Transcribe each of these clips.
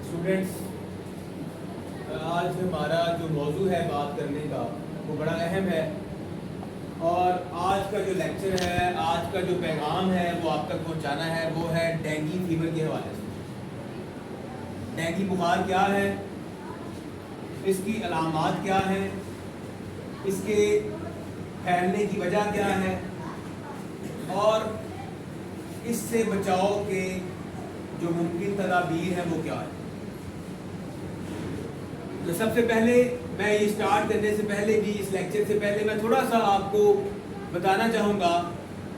Students, आज हमारा जो मौजू है बात करने का वो बड़ा अहम है और आज का जो लेक्चर है, आज का जो पैगाम है वो आप तक पहुंचाना है वो है डेंगू फीवर के हवाले से। डेंगू बुखार क्या है, इसकी अलामात क्या हैं, इसके फैलने की वजह क्या है और इससे बचाव के जो मुमकिन तदाबीर हैं वो क्या है। तो सबसे पहले मैं ये स्टार्ट करने से पहले भी, इस लेक्चर से पहले मैं थोड़ा सा आपको बताना चाहूँगा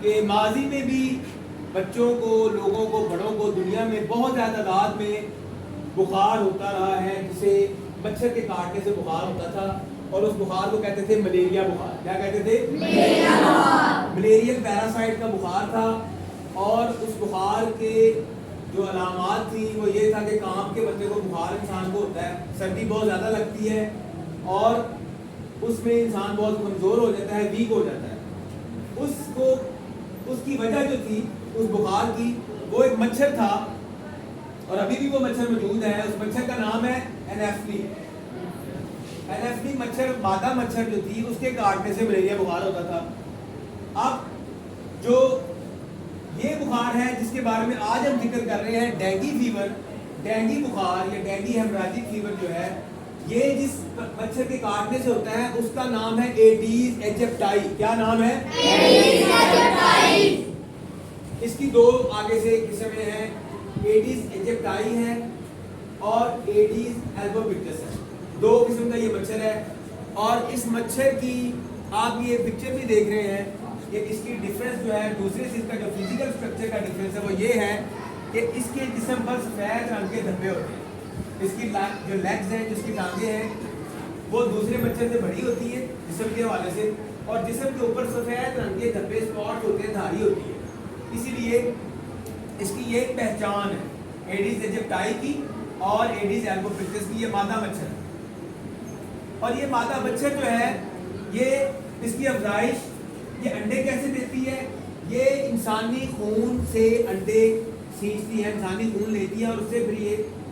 कि माजी में भी बच्चों को, लोगों को, बड़ों को दुनिया में बहुत ज़्यादा तादाद में बुखार होता रहा है, जिसे मच्छर के काटने से बुखार होता था और उस बुखार को कहते थे मलेरिया बुखार। क्या कहते थे? मलेरिया बुखार। मलेरियन पैरासाइट का बुखार था और उस बुखार के जो अलामात थी वो ये था कि कांप के बच्चे को बुखार इंसान को होता है, सर्दी बहुत ज़्यादा लगती है और उसमें इंसान बहुत कमज़ोर हो जाता है, वीक हो जाता है। उसकी वजह जो थी उस बुखार की, वो एक मच्छर था और अभी भी वो मच्छर मौजूद है। उस मच्छर का नाम है एनाफिली। एनाफिली मच्छर, मादा मच्छर जो थी, उसके काटने से मलेरिया बुखार होता था। अब जो ये बुखार है जिसके बारे में आज हम जिक्र कर रहे हैं, डेंगू फीवर, डेंगू बुखार या डेंगू हेमोरेजिक फीवर जो है, ये जिस मच्छर के काटने से होता है उसका नाम है एडीज एजिप्टाई। क्या नाम है? Aedes aegypti. इसकी दो आगे से किस्में हैं, एडीज एजिप्टाई है और एडीज एल्बोपिक्टस है। दो किस्म का ये मच्छर है और इस मच्छर की आप ये पिक्चर भी देख रहे हैं कि इसकी डिफरेंस जो है दूसरे चीज़ का, जो फिजिकल स्ट्रक्चर का डिफरेंस है वो ये है कि इसके जिस्म पर सफ़ेद रंग के धब्बे होते हैं। इसकी जो लेग्स हैं, जिसकी टांगें हैं, वो दूसरे मच्छर से बड़ी होती है जिस्म के हवाले से और जिस्म के ऊपर सफ़ेद रंग के धब्बे, स्पॉट होते हैं, धारी होती है। इसीलिए इसकी ये एक पहचान है एडीज एजिप्टाई की और एडीज एल्बोपिक्टस की। ये मादा मच्छर है और ये मादा मच्छर जो है, ये इसकी अफजाइश, ये अंडे कैसे देती है? ये इंसानी खून से अंडे सींचती है, इंसानी खून लेती है और उससे फिर ये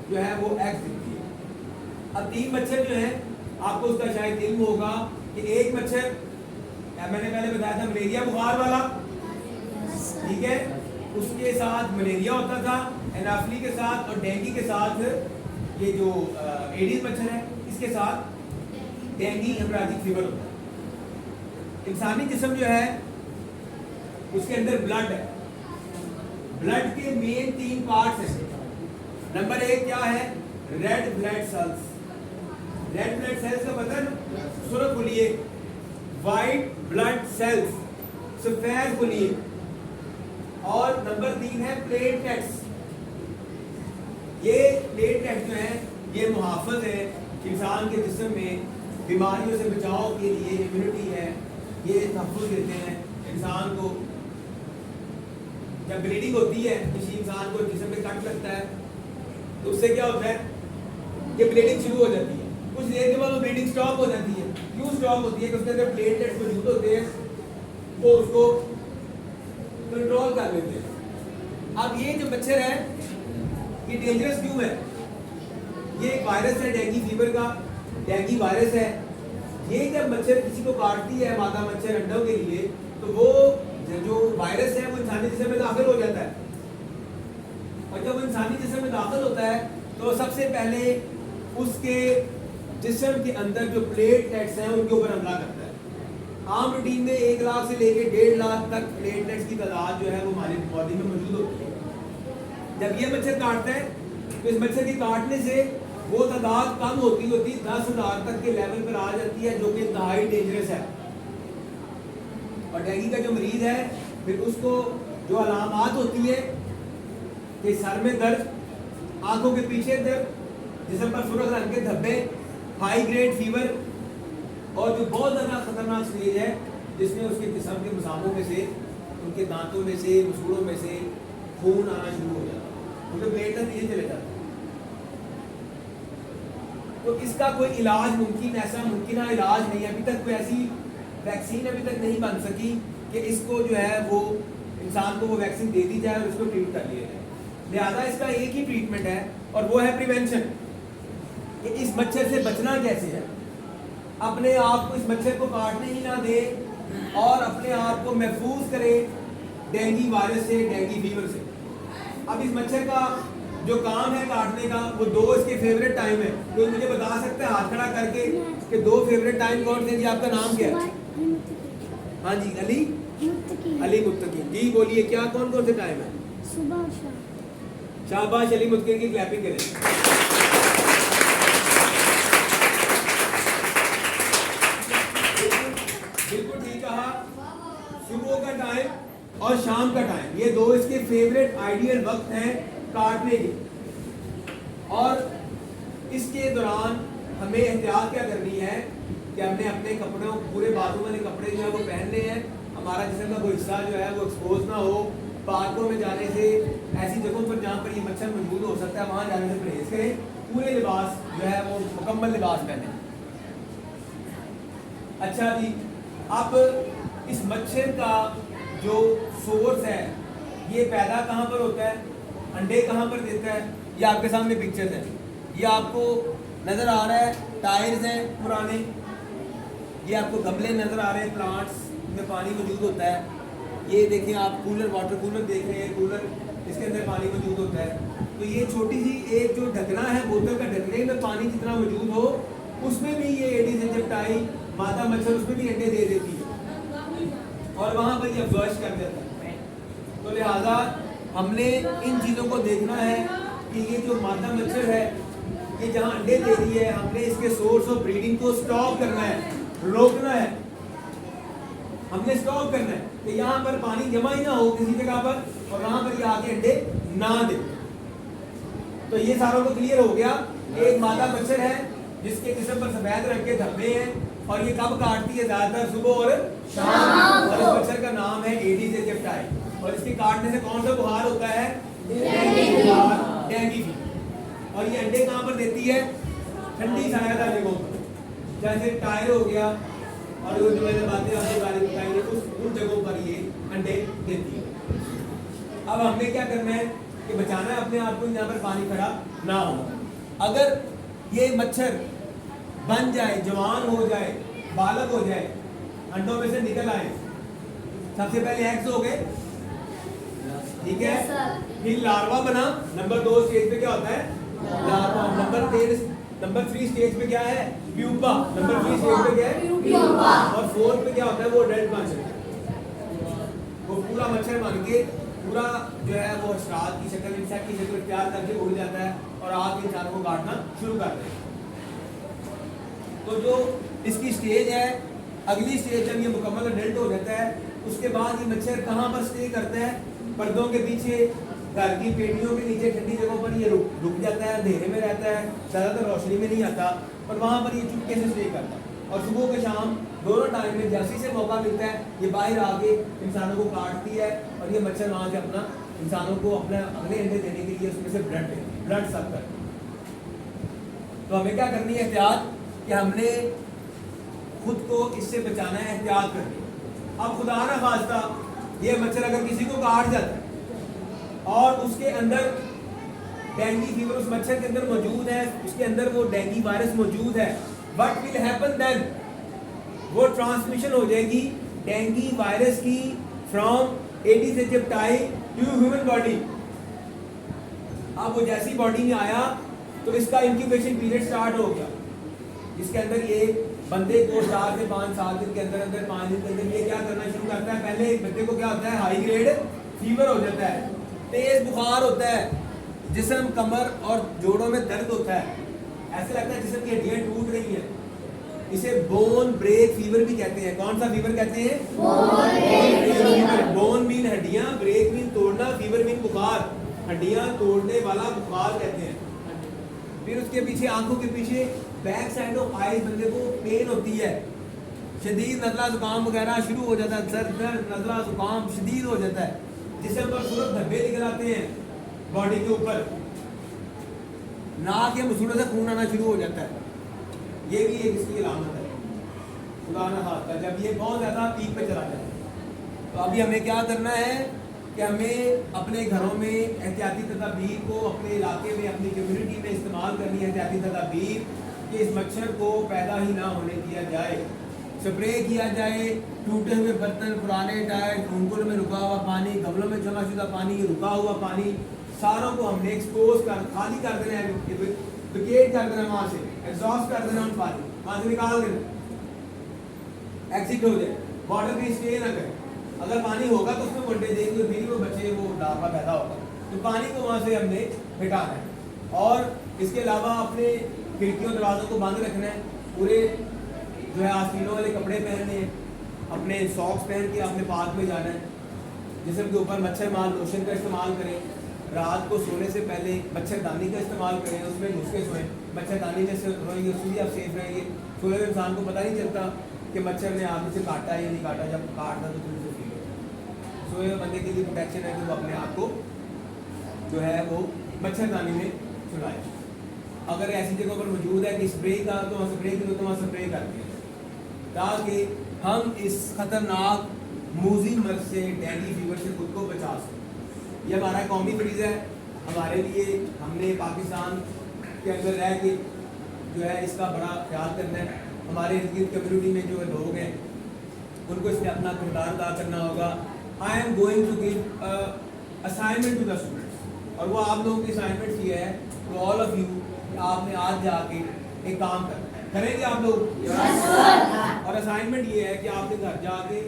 जो है वो एग देती है। अब तीन मच्छर जो है, आपको उसका शायद इल्म होगा कि एक मच्छर मैंने पहले बताया था मलेरिया बुखार वाला, ठीक है, उसके साथ मलेरिया होता था एनाफिली के साथ, और डेंगू के साथ ये जो एडीज मच्छर है इसके साथ डेंगू हेमोरेजिक फीवर होता है। इंसानी जिस्म जो है उसके अंदर ब्लड है। ब्लड के मेन तीन पार्ट्स हैं। नंबर एक क्या है? Red blood cells. Red blood cells का मतलब सुर्ख खुलिए, वाइट ब्लड सेल्स, सफेद खुलिए, और नंबर तीन है प्लेटलेट्स। ये प्लेटलेट्स जो है ये मुहाफिज है इंसान के जिस्म में, बीमारियों से बचाव के लिए, इम्यूनिटी है, ये तहफ़्फ़ुज़ देते हैं इंसान को। जब ब्लीडिंग होती है, किसी इंसान को जिस्म पे कट लगता है तो उससे क्या होता है कि ब्लीडिंग शुरू हो जाती है। कुछ देर के बाद वो ब्लीडिंग स्टॉप हो जाती है। क्यों स्टॉप होती है? कि उसके अंदर प्लेटलेट्स मौजूद होते हैं, वो उसको कंट्रोल कर लेते हैं। अब ये जो मच्छर है ये डेंजरस क्यों है? ये एक वायरस है डेंगू फीवर का, डेंगू वायरस है। ये जब मच्छर किसी को काटती है, मादा मच्छर अंडों के लिए, तो वो जो वायरस है वो इंसानी जिस्म में दाखिल हो जाता है और जब वो इंसानी जिस्म में दाखिल होता है तो सबसे पहले उसके जिस्म के अंदर जो प्लेटलेट्स हैं उनके ऊपर हमला करता है। आम रूटीन में 1 लाख से लेकर 1.5 लाख तक प्लेटलेट्स की तादाद जो है वो हमारी बॉडी में मौजूद होती है। जब ये मच्छर काटता है तो इस मच्छर के काटने से वो तादाद कम होती 10,000 तक के लेवल पर आ जाती है, जो कि इंतहाई डेंजरस है। और डेंगू का जो मरीज है फिर उसको जो अलामात होती है कि सर में दर्द, आंखों के पीछे दर्द, जिस्म पर सुर्ख रंग के धब्बे, हाई ग्रेड फीवर, और जो बहुत ज़्यादा खतरनाक स्टेज है जिसमें उसके जिस्म के मसामों में से, उनके दांतों में से, मसूड़ों में से खून आना शुरू हो जाता है, उनके पेट तक नीचे चले जाता है। तो इसका कोई इलाज मुमकिन, ऐसा मुमकिन इलाज नहीं है, अभी तक कोई ऐसी वैक्सीन अभी तक नहीं बन सकी कि इसको जो है वो इंसान को वो वैक्सीन दे दी जाए और इसको ट्रीट कर लिया जाए। लिहाजा इसका एक ही ट्रीटमेंट है और वो है प्रिवेंशन, कि इस मच्छर से बचना कैसे है। अपने आप को इस मच्छर को काटने ही ना दे और अपने आप को महफूज करे डेंगू वायरस से, डेंगू फीवर से। अब इस मच्छर का जो काम है काटने का, वो दो इसके फेवरेट टाइम है। कोई मुझे बता सकता है हाथ खड़ा करके कि दो फेवरेट टाइम कौन से? जी आपका नाम क्या है? हाँ जी, अली अली मुत्तकी जी, बोलिए क्या कौन कौन से टाइम है? सुबह और शाम। शाबाश अली मुत्तकी की क्लैपिंग करें। बिल्कुल ठीक कहा, सुबह का टाइम और शाम का टाइम, ये दो इसके फेवरेट आइडियल वक्त हैं काटने के। और इसके दौरान हमें एहतियात क्या करनी है कि हमने अपने कपड़ों, पूरे बाजू वाले कपड़े जो है वो पहनने हैं, हमारा जिस्म का कोई हिस्सा जो है वो एक्सपोज ना हो। पार्कों में जाने से, ऐसी जगहों पर जहाँ पर ये मच्छर मौजूद हो सकता है वहाँ जाने से परहेज करें। पूरे लिबास जो है वो मुकम्मल लिबास पहने। अच्छा जी, अब इस मच्छर का जो सोर्स है ये पैदा कहाँ पर होता है, अंडे कहाँ पर देता है? ये आपके सामने पिक्चर्स हैं, ये आपको नज़र आ रहा है, टायर्स हैं पुराने, ये आपको गमले नज़र आ रहे हैं, प्लांट्स में पानी मौजूद होता है। ये देखें आप कूलर, वाटर कूलर देख रहे हैं, कूलर इसके अंदर पानी मौजूद होता है। तो ये छोटी सी एक जो ढकना है, बोतल का ढकने में पानी जितना मौजूद हो उसमें भी ये एडिस इजिप्टाई मादा मच्छर उसमें भी अंडे दे देती है और वहाँ पर ये फ्लश कर देता है। तो लिहाजा हमने इन चीज़ों को देखना है कि ये जो मादा मच्छर है ये जहाँ अंडे दे रही है, हमने इसके सोर्स ऑफ ब्रीडिंग को स्टॉप करना है, रोकना है। हमने स्टॉप करना है कि यहाँ पर पानी जमा ही ना हो किसी जगह पर और वहाँ पर ये आके अंडे ना दे। तो ये सारों को क्लियर हो गया। एक मादा मच्छर है जिसके जिस्म पर सफेद रंग के धब्बे हैं और ये कब काटती है? ज्यादातर सुबह और शाम। और इस मच्छर का नाम है एडिस इजिप्टाई और इसके काटने से कौन सा बुखार होता है? Dengue fever. और ये अंडे कहाँ पर देती है? ठंडी छायादार जगहों पर, जैसे टायर हो गया और जो मैंने बातें आपको बारे में बताई उन जगहों पर ये अंडे देती है। अब हमने क्या करना है कि बचाना है अपने आप को, यहाँ पर पानी खड़ा ना हो। अगर ये मच्छर बन जाए, जवान हो जाए, बालक हो जाए, अंडों में से निकल आए, सबसे पहले एग्स हो गए, ठीक है, फिर लार्वा बना। नंबर 2 स्टेज पे क्या होता है? लार्वा। नंबर 3 स्टेज पे क्या है? प्यूपा। नंबर 3 स्टेज पे क्या है? प्यूपा। और 4 पे क्या होता है? वो अडल्ट बन जाता है। वो पूरा मच्छर बन के पूरा जो है वो शराब की शक्ल, इंसेक्ट की शक्ल इख्तियार करके उड़ जाता है और आके इंसानों को काटना शुरू कर देता है। तो जो इसकी स्टेज है, अगली स्टेज जब ये मुकम्मल अडल्ट हो जाता है उसके बाद ये मच्छर कहाँ पर स्टे करता है? पर्दों के पीछे, घर की पेटियों के नीचे, ठंडी जगहों पर ये रुक जाता है, अंधेरे में रहता है, ज़्यादातर रोशनी में नहीं आता और वहाँ पर ये चुपके से स्टे करता है। और सुबह के शाम दोनों टाइम में जैसे से मौका मिलता है ये बाहर आके इंसानों को काटती है और ये मच्छर वहाँ से अपना इंसानों को अपना अगले अंडे देने के लिए उसमें से ब्लड सक करता है। तो हमें क्या करनी है? एहतियात, कि हमने खुद को इससे बचाना है, एहतियात करनी है। अब खुदा ना खास्ता ये मच्छर अगर किसी को काट जाता है और उसके अंदर डेंगू फीवर उस मच्छर के अंदर मौजूद है, उसके अंदर वो डेंगू वायरस मौजूद है, व्हाट विल हैपन देन? वो ट्रांसमिशन हो जाएगी डेंगू वायरस की from Aedes aegypti to human body. अब वो जैसी बॉडी में आया तो इसका इंक्यूबेशन पीरियड स्टार्ट हो गया, जिसके अंदर ये बंदे को 4 से 5 7 दिन के अंदर अंदर 5 दिन के अंदर ये क्या करना शुरू करता है? पहले बंदे को क्या होता है? हाई ग्रेड फीवर हो जाता है, तेज बुखार होता है, जिस्म, कमर और जोड़ों में दर्द होता है, ऐसे लगता है जिस्म की हड्डियां टूट रही हैं। इसे बोन ब्रेक फीवर भी कहते हैं। कौन सा फीवर कहते हैं? बोन मीन हड्डियां, ब्रेक मीन तोड़ना, फीवर मीन बुखार, हड्डियां तोड़ने वाला बुखार कहते हैं। फिर उसके पीछे आंखों के पीछे बैक साइड ऑफ आईज बंदे को पेन होती है, शदीद नज़ला जुकाम वगैरह शुरू हो जाता है, दर्द नज़ला जुकाम शदीद हो जाता है, जिसम पर सूरत धब्बे निकल आते हैं बॉडी के ऊपर, नाक या मसूड़ों से खून आना शुरू हो जाता है। ये भी एक इसकी अलामत है खुदा ना खास्ता, जब ये बहुत ज़्यादा पीक पे चला जाए। तो अभी हमें क्या करना है कि हमें अपने घरों में एहतियाती तदाबीर को अपने इलाके में अपनी कम्युनिटी में इस्तेमाल करनी है, एहतियाती तदाबीर कि इस मच्छर को पैदा ही ना होने दिया जाए। स्प्रे किया जाए, टूटे हुए बर्तन, पुराने टायर, उनको में रुका हुआ पानी, गमलों में जमा शुदा पानी, रुका हुआ पानी, सारों को हमने एक्सपोज कर खाली कर देना है, विकेट कर देना, वहाँ से एग्जॉस्ट कर देना, उन पानी वहाँ से निकाल देना, एग्जिट हो जाए, वाटर भी स्टे ना करे। अगर पानी होगा तो उसमें वनडे देंगे, फिर वो बच्चे वो लार्वा पैदा होगा, तो पानी को वहाँ से हमने हटाना है। और इसके अलावा अपने खिड़कियों दरवाज़ों को बंद रखना है, पूरे जो है आस्तीनों वाले कपड़े पहनने हैं, अपने सॉक्स पहन के अपने पार्क में जाना है, जिसम के ऊपर मच्छर मार लोशन का इस्तेमाल करें, रात को सोने से पहले मच्छरदानी का इस्तेमाल करें, उसमें नुस्खे सोएं, मच्छरदानी में से रोएंगे उससे भी आप सेफ रहेंगे। सोए हुए इंसान को पता नहीं चलता कि मच्छर ने आदमी से काटा है या नहीं काटा, जब काटता तो थोड़ी सी फील हो। सोए हुए बंदे के लिए प्रोटेक्शन है कि वो अपने आप को जो है वो मच्छरदानी में छुड़ाए। अगर ऐसी जगह पर मौजूद है कि स्प्रे का तो वहाँ स्प्रे की तो वहाँ स्प्रे करते हैं, ताकि हम इस खतरनाक मूजी मर्ज से, डेंगू फीवर से खुद को बचा सकें। ये हमारा कौमी फरीज़ा है, हमारे लिए हमने पाकिस्तान के अंदर रह के जो है इसका बड़ा ख्याल करना है। हमारे इर्द गिर्द कम्युनिटी में जो लोग हैं उनको इसमें अपना किरदार अदा करना होगा। I am going to give assignment to the students, और वो आप लोगों की असाइनमेंट ये है टू ऑल ऑफ यू, आपने आज जाके एक काम करना है, करेंगे आप लोग? और असाइनमेंट ये है कि आपने घर जाके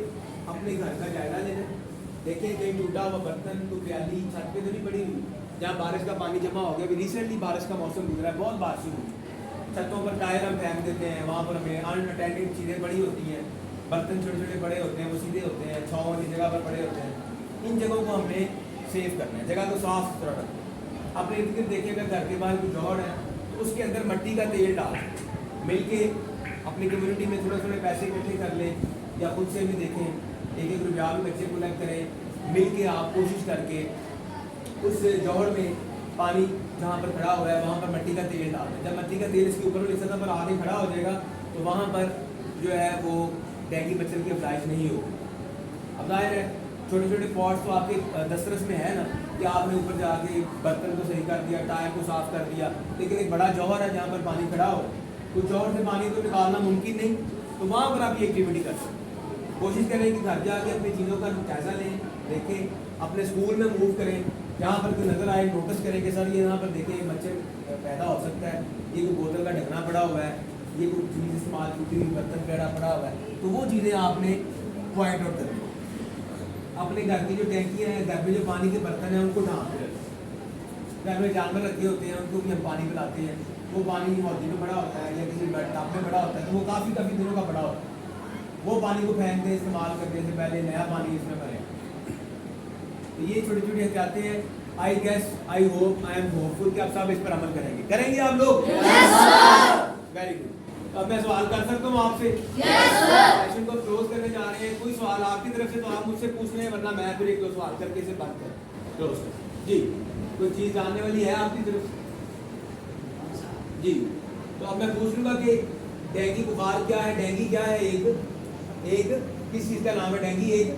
अपने घर का जायजा लेना, देखें कहीं टूटा हुआ बर्तन, तो प्याली छत पे तो नहीं पड़ी हुई, जहाँ बारिश का पानी जमा हो गया। अभी रिसेंटली बारिश का मौसम गुजरा है, बहुत बारिश हुई, छतों पर टायर हम फेंक देते हैं, वहाँ पर हमें अनअटेंडेड चीज़ें बड़ी होती हैं, बर्तन छोटे छोटे बड़े होते हैं, वो सीधे होते हैं, छाँव वाली जगह पर पड़े होते हैं। इन जगहों को हमने सेव करना है, जगह को साफ सुथरा रखना। अपने इर्द गिर्द देखिएगा घर के बाहर कोई जौड़ है तो उसके अंदर मिट्टी का तेल डाल मिल के अपनी कम्युनिटी में थोड़े थोड़े पैसे इकट्ठे कर लें, या खुद से भी देखें, एक एक रुपया भी बच्चे कलेक्ट करें, मिल के आप कोशिश करके उस जौड़ में पानी जहाँ पर खड़ा हुआ है वहाँ पर मिट्टी का तेल डाल दें। जब मिट्टी का तेल इसके ऊपर वाली सतह पर आगे खड़ा हो जाएगा तो वहाँ पर जो है वो डेंगू मच्छर की अफजाइश नहीं होगी। अब जाहिर है छोटे छोटे पॉट्स तो आपके दस्तरस में है ना, कि आपने ऊपर जाके बर्तन को सही कर दिया, टायर को साफ कर दिया, लेकिन एक बड़ा जौहर है जहाँ पर पानी खड़ा हो, तो जौहर से पानी तो निकालना मुमकिन नहीं, तो वहाँ पर आप ये एक्टिविटी कर सकते हैं। कोशिश करें कि घर जाके अपनी चीज़ों का जायजा लें, देखें, अपने स्कूल में मूव करें, जहाँ पर कोई नज़र आए नोटिस करें कि सर ये यहाँ पर देखें मच्छर पैदा हो सकता है, ये कोई बोतल का ढकना पड़ा हुआ है, ये कोई चीज़ इस्तेमाल टूटी हुई बर्तन पेड़ा पड़ा हुआ है, तो वो चीज़ें आपने पॉइंट आउट करनी। अपने घर की जो टैंकी है, घर में जो पानी के बर्तन हैं उनको ढाँप दें। घर में जानवर रखे होते हैं उनको भी हम पानी पिलाते हैं, वो पानी हौदी में बड़ा होता है या किसी टब में बड़ा होता है, तो वो काफ़ी दिनों का बड़ा होता है, वो पानी को फेंक दें, इस्तेमाल करने से पहले नया पानी इसमें भरें। तो ये छोटी छोटी एहतियातें हैं। I guess, I hope, I am hopeful कि आप सब इस पर अमल करेंगे आप लोग? Very good. तो अब मैं सवाल कर सकता हूँ आपसे? सेशन को क्लोज करने जा रहे हैं, कोई सवाल आपकी तरफ से तो आप मुझसे पूछ रहे हैं, वरना मैं फिर एक दो सवाल करके इसे बंद कर क्लोज कर। जी, कोई चीज़ जानने वाली है आपकी तरफ से? जी, तो अब मैं पूछ लूँगा कि डेंगू बुखार क्या है? डेंगू क्या है? एक किस चीज़ का नाम है? डेंगू एक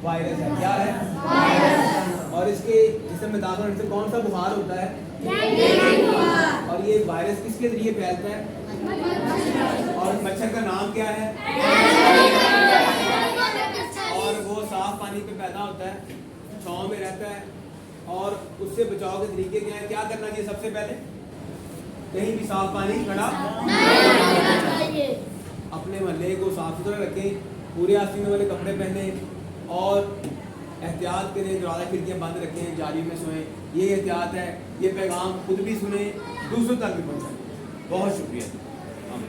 वायरस है। क्या है? वायरस। और इसके जिसम में दाखिल होने से कौन सा बुखार होता है? डेंगू। और ये वायरस किसके जरिए फैलता है? और मच्छर का नाम क्या है? और वो साफ पानी पे पैदा होता है, छाँव में रहता है, और उससे बचाव के तरीके क्या है? क्या करना चाहिए सबसे पहले? कहीं भी साफ पानी खड़ा अपने महल्ले को साफ सुथरा रखें, पूरे आस्तीनों वाले कपड़े पहने, और एहतियात करें, दरवाज़ा खिड़कियाँ बंद रखें, जाली में सोएं। ये एहतियात है, ये पैगाम खुद भी सुने, दूसरों तक भी पहुँचाएं। बहुत शुक्रिया।